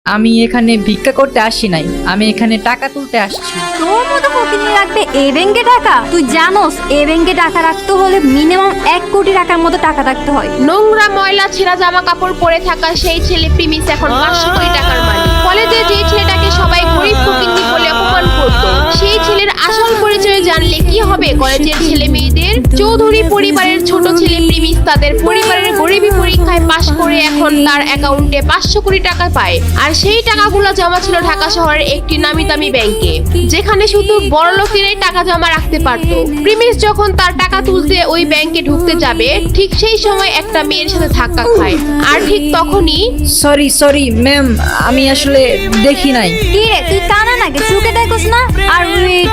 আমি এখানে ভিক্ষা করতে আসি নাই, আমি এখানে টাকা তুলতে আসছি। তোর মতো ফকিনি রাখবে এই ব্যাংকে টাকা? তুই জানোস এই ব্যাংকে টাকা রাখতে হলে মিনিমাম 1 কোটি টাকার মতো টাকা রাখতে হয়। নোংরা ময়লা ছেঁড়া জামা কাপড় পরে থাকা সেই ছেলে প্রিমিস এখন 500 কোটি টাকার মালিক। কলেজে যে ছেলেটাকে সবাই গরিব ফকিন্নি বলে অপমান করত, সেই ছেলের আসল পরিচয় জানলে কি হবে কলেজের ছেলে মেয়েদের? চৌধুরী পরিবারের ছোট ছেলে প্রিমিস তাদের পরিবারের গরিবী পরীক্ষায় পাশ করে এখন তার অ্যাকাউন্টে 500 কোটি টাকা পায়। আর সেই টাকাগুলো জমা ছিল ঢাকা শহরের একটি নামি দামি ব্যাংকে, যেখানে শুধু বড় লোকেরাই টাকা জমা রাখতে পারত। প্রিমিস যখন তার টাকা তুলতে ওই ব্যাংকে ঢুকতে যাবে, ঠিক সেই সময় একটা মেয়ের সাথে ধাক্কা খায়। আর ঠিক তখনই সরি ম্যাম, আমি আসলে দেখি নাই। কি রে, তুই কানা নাকি? চোখে দেখোস না? আর ওয়েট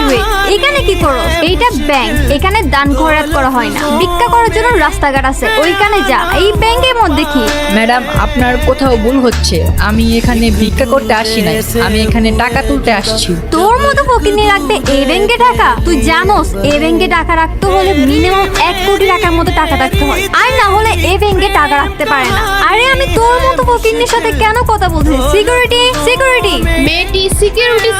এখানে কি করো? এইটা ব্যাংক, এখানে দান খয়রাত করা হয় না। ভিক্ষা করার জন্য রাস্তাঘাট আছে, ওইখানে যা। এই ব্যাংকের মধ্যে কি? ম্যাডাম, আপনার কোথাও ভুল হচ্ছে। আমি এখানে ভিক্ষা করতে আসি নাই, আমি এখানে টাকা তুলতে আসছি। তোর মতো ফকিনি রাখবে এই ব্যাংকে টাকা? তুই জানোস এই ব্যাংকে টাকা রাখতে হলে মিনিমাম 1 কোটি টাকার মতো টাকা রাখতে হয়, আর না হলে এই ব্যাংকে টাকা রাখতে পারে না। আরে আমি তোর মতো ফকিনির সাথে কেন কথা বলছি? Security security. মেয়েটি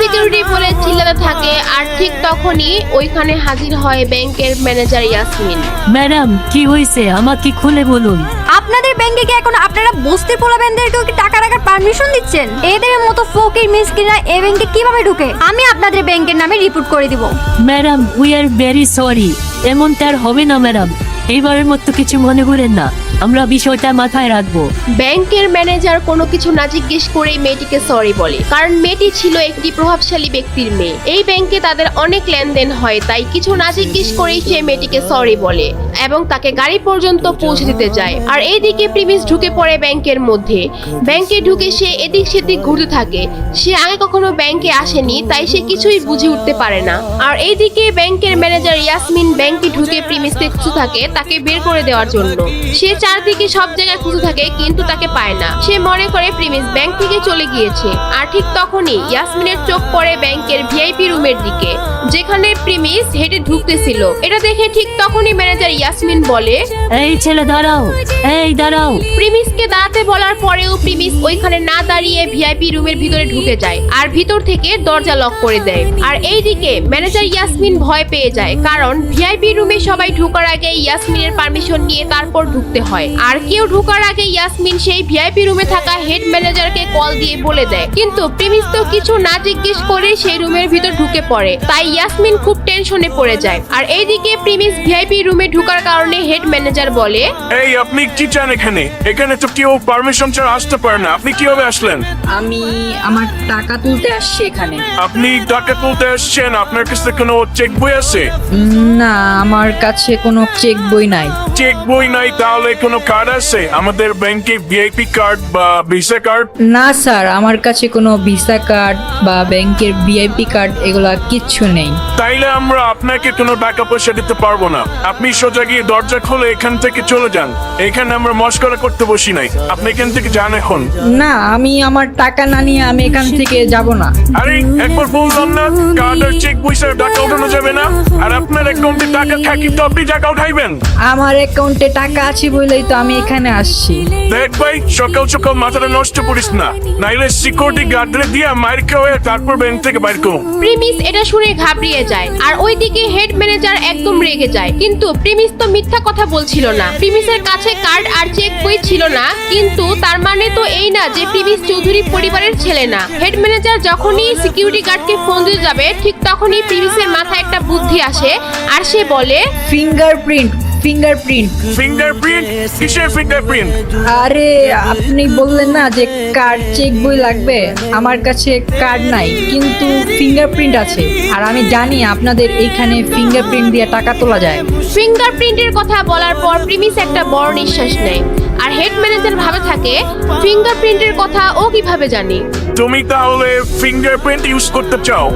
সিকিউরিটি বলে চিল্লাতে থাকে। আর ঠিক তখনই ওইখানে হাজির হয় ব্যাংকের ম্যানেজার ইয়াসমিন। ম্যাডাম, কি হয়েছে আমাকে খুলে বলুন। আপনাদের ব্যাংকে কি এখন আপনারা বস্তির পোলাবেনদেরকেও কি টাকা রাখার পারমিশন দিচ্ছেন? এদের মতো ফকির মিসকিনরা এই ব্যাংকে কিভাবে ঢুকে? আমি আপনাদের ব্যাংকের নামে রিপোর্ট করে দিব। Madam, we are very sorry. এমনটা আর হবে না ম্যাডাম, এইবারের মতো কিছু মনে করেন না, আমরা বিষয়টা মাথায় রাখবো। ব্যাংকের ম্যানেজার কোনো কিছু না জিজ্ঞেস করেই মেয়েটিকে সরি বলে, কারণ মেয়েটি ছিল একটি প্রভাবশালী ব্যক্তির মেয়ে। এই ব্যাংকে তাদের অনেক লেনদেন হয়, তাই কিছু না জিজ্ঞেস করেই সে মেয়েটিকে সরি বলে এবং তাকে গাড়ি পর্যন্ত পৌঁছে দিতে যায়। আর এইদিকে প্রিমিস ঢুকে পড়ে ব্যাংকের মধ্যে। ব্যাংকে ঢুকে সে এদিক সেদিক ঘুরতে থাকে। সে আগে কখনো ব্যাংকে আসেনি, তাই সে কিছুই বুঝে উঠতে পারে না। আর এইদিকে ব্যাংকের ম্যানেজার ইয়াসমিন ব্যাংকে ঢুকে প্রিমিসকে খুঁজে থাকে তাকে বের করে দেওয়ার জন্য। সে চারদিকে সব জায়গায় খুঁজে থাকে কিন্তু তাকে পায় না। সে মনে করে প্রিমিস ব্যাংক থেকে চলে গিয়েছে। আর ঠিক তখনই ইয়াসমিনের চোখ পড়ে ব্যাংকের ভিআইপি রুমের দিকে, যেখানে প্রিমিস হেঁটে ঢুকতেছিল। এটা দেখে ঠিক তখনই ম্যানেজার ইয়াসমিন বলে, এই ছেলে দাঁড়াও, এই দাঁড়াও। প্রিমিসকে দাঁড়াতে বলার পরেও প্রিমিস ওইখানে না দাঁড়িয়ে ভিআইপি রুমের ভিতরে ঢুকে যায় আর ভিতর থেকে দরজা লক করে দেয়। আর এইদিকে ম্যানেজার ইয়াসমিন ভয় পেয়ে যায়, কারণ ভিআইপি রুমে সবাই ঢোকার আগে ইয়াসমিনের পারমিশন নিয়ে তারপর ঢুকতে হয়। আর কেউ ঢোকার আগে ইয়াসমিন সেই ভিআইপি রুমে থাকা হেড ম্যানেজারকে কল দিয়ে বলে দেয়, কিন্তু প্রিমিস তো কিছু না জিজ্ঞেস করে সেই রুমের ভিতর ঢুকে পড়ে। তাই ইয়াসমিন খুব টেনশনে পড়ে যায়। আর এইদিকে প্রিমিস ভিআইপি রুমে ঢোকার কারণে হেড ম্যানেজার বলে, এই আপনি কি চান এখানে? এখানে তো কেউ পারমিশন ছাড়া আসতে পারে না, আপনি কিভাবে আসলেন? আমি আমার টাকা তুলতে আসছি এখানে। আপনি টাকা তুলতে আসছেন, আপনার কাছে কোনো চেক বই আছে? না, আমার কাছে কোনো চেক বই নাই। চেক বই নাই, তাহলে কোনো কার্ড আছে আমাদের ব্যাংকে, ভিআইপি কার্ড বা ভিসা কার্ড? না স্যার, আমার কাছে কোনো ভিসা কার্ড বা ব্যাংকের ভিআইপি কার্ড এগুলা কিচ্ছু নেই। তাইলে আমরা আপনাকে কোনো টাকা পয়সা দিতে পারবো না। আপনি সোজা গিয়ে দরজা খুলে এখান থেকে চলে যান। এখানে আমরা মস্করা করতে বসি নাই, আপনি এখান থেকে যান এখন। না, আমি আমার টাকা না নিয়ে আমি এখান থেকে যাব না। আরে একবার বললাম না, কার্ড আর চেক বই ছাড়া টাকা উঠানো যাবে না। আর আপনার অ্যাকাউন্টে টাকা থাকি তো আপনি টাকা উঠাইবেন। আমার অ্যাকাউন্টে টাকা আছে বলেই তো আমি এখানে আসছি। দেখ ভাই, সকাল সকাল মাথাটা নষ্ট করিস না, নাইলে সিকিউরিটি গার্ডরে দিয়ে মাইর খাওয়া তারপর ব্যাংক থেকে বাইর করো। প্রিমিস এটা শুনে ঘাবড়িয়ে যায়। আর ওইদিকে হেড ম্যানেজার একদম রেগে যায়, কিন্তু প্রিমিস তো মিথ্যা কথা বলছিল না। প্রিমিসের কাছে কার্ড আর চেক বই ছিল না, কিন্তু তার মানে তো এই না যে প্রিমিস চৌধুরী পরিবারের ছেলে না। হেড ম্যানেজার যখনই সিকিউরিটি গার্ডকে ফোন দিতে যাবে, ঠিক তখনই প্রিমিসের মাথায় একটা বুদ্ধি আসে। আর সে বলে, ফিঙ্গারপ্রিন্ট। কিসের ফিঙ্গারপ্রিন্ট? আরে আপনি বললেন না যে কার্ড চেক বই লাগবে, আমার কাছে কার্ড নাই কিন্তু ফিঙ্গারপ্রিন্ট আছে। আর আমি জানি আপনাদের এইখানে ফিঙ্গারপ্রিন্ট দিয়ে টাকা তোলা যায়। ফিঙ্গারপ্রিন্টের কথা বলার পর প্রিমিস একটা বড় নিঃশ্বাস নেয়। আর হেড ম্যানেজার ভাবে থাকে, ফিঙ্গারপ্রিন্টের কথা ও কিভাবে জানি? তুমি তাহলে ফিঙ্গারপ্রিন্ট ইউজ করতে চাও?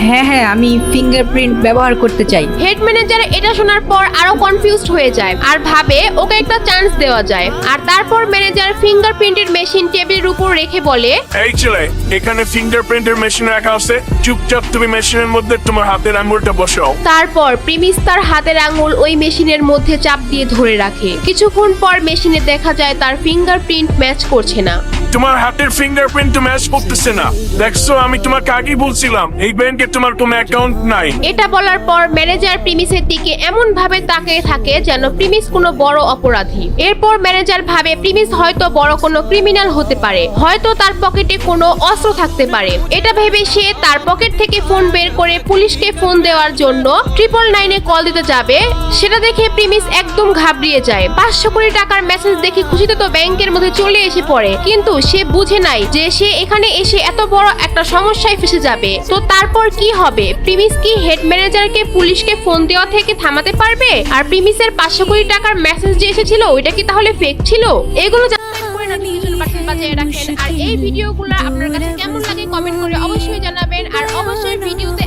হ্যাঁ, আমি ফিঙ্গারপ্রিন্ট ব্যবহার করতে চাই। হেড ম্যানেজার এটা শোনার পর আরো কনফিউজড হয়ে যায় আর ভাবে ওকে একটা চান্স দেওয়া যায়। আর তারপর ম্যানেজার ফিঙ্গারপ্রিন্টের মেশিন টেবিলের উপর রেখে বলে, এই ছেলে, এখানে ফিঙ্গারপ্রিন্টের মেশিন রাখা আছে, চুপচাপ তুমি মেশিনের মধ্যে তোমার হাতের আঙুলটা বসাও। তারপর প্রিমিস তার হাতের আঙুল ওই মেশিনের মধ্যে চাপ দিয়ে ধরে রাখে। কিছুক্ষণ পর মেশিনে দেখা দেখা যায় তার ফিঙ্গারপ্রিন্ট ম্যাচ করছে না। তোমার হাতের ফিঙ্গারপ্রিন্ট ম্যাচ করতেছে না। দেখছো, আমি তোমাকে আগেই বলছিলাম এই ব্যাংকে তোমার কোনো অ্যাকাউন্ট নাই। এটা বলার পর ম্যানেজার প্রিমিসের দিকে এমন ভাবে তাকিয়ে থাকে যেন প্রিমিস কোনো বড় অপরাধী। এরপর ম্যানেজার ভাবে প্রিমিস হয়তো বড় কোনো ক্রিমিনাল হতে পারে, হয়তো তার পকেটে কোনো অস্ত্র থাকতে পারে। এটা ভেবে সে তার পকেট থেকে ফোন বের করে পুলিশকে ফোন দেওয়ার জন্য 999-এ কল দিতে যাবে। সেটা দেখে প্রিমিস একদম ঘাবড়িয়ে যায়। 500 কোটি টাকার মেসেজ দেখে খুশিতে তো ব্যাংকের মধ্যে চলে এসে পড়ে, কিন্তু সে বুঝে নাই যে সে এখানে এসে এত বড় একটা সমস্যায় ফেসে যাবে। তো তারপর কি হবে? প্রিমিস কি হেড ম্যানেজারকে পুলিশকে ফোন দেওয়া থেকে থামাতে পারবে? আর প্রিমিসের 500 কোটি টাকার মেসেজ যে এসেছিল ওইটা কি তাহলে ফেক ছিল? এগুলো জানতে করে নোটিফিকেশন বাটন বাজিয়ে রাখেন। আর এই ভিডিওগুলো আপনার কাছে কেমন লাগে কমেন্ট করে অবশ্যই জানাবেন। আর অবশ্যই ভিডিওতে